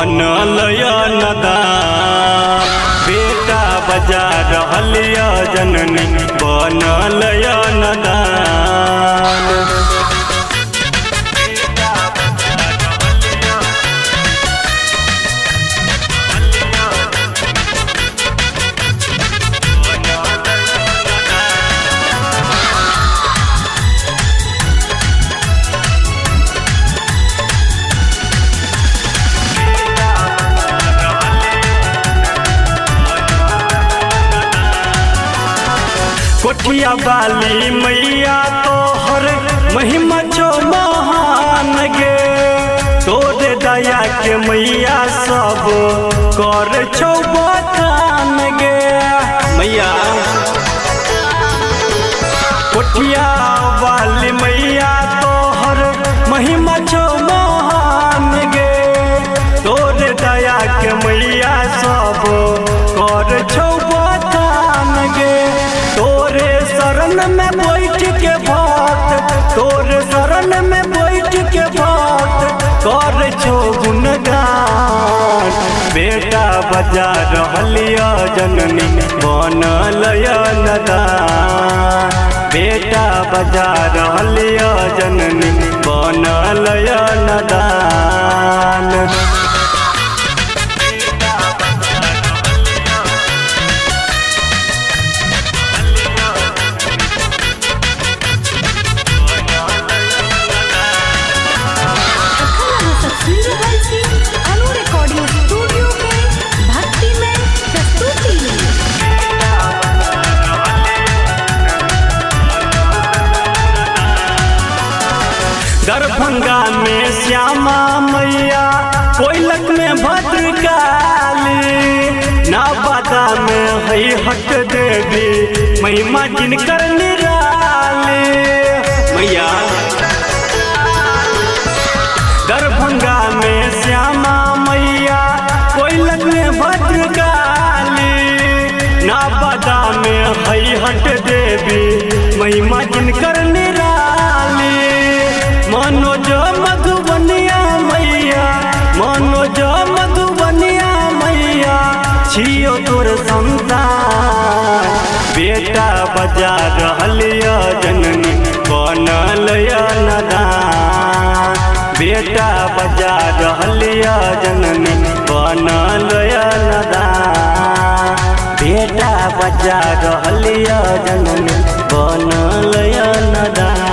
बनल नदान। बेटा बजा रहल जननी बनल नदान। कोठिया वाली मैया तोहर महिमा छो महान गे। तोरे दया के मैया सब कर छो बखान गे मैया। कोठिया वाली मैया तोहर महिमा छो महान गे। तोरे दया के मैया सब कर छो बखान गे। तोरे शरण में बैठ के भक्त, तोरे शरण में बैठ के भक्त कर छो गुणगान। बेटा बजा रहल जननी बनल नदान। बेटा बजा रहल जननी बनल नदान। दरभंगा में श्यामा मैया, कोयलक में भद्रकाली, नवादा में हई हट देवी महिमा जिनकर निराली मैया। दरभंगा में श्यामा मैया, कोयलक में भद्रकाली, नवादा में हई हट देवी महिमा जिनकर निराली। मनोज मधुबनिया मैया, मनोज मधुबनिया मैया छियो तोर संतान। बेटा बजा रहल जननी बनल नदान। बेटा बजा रहल जननी बनल नदान। बेटा बजा रहल जननी बनल नदान।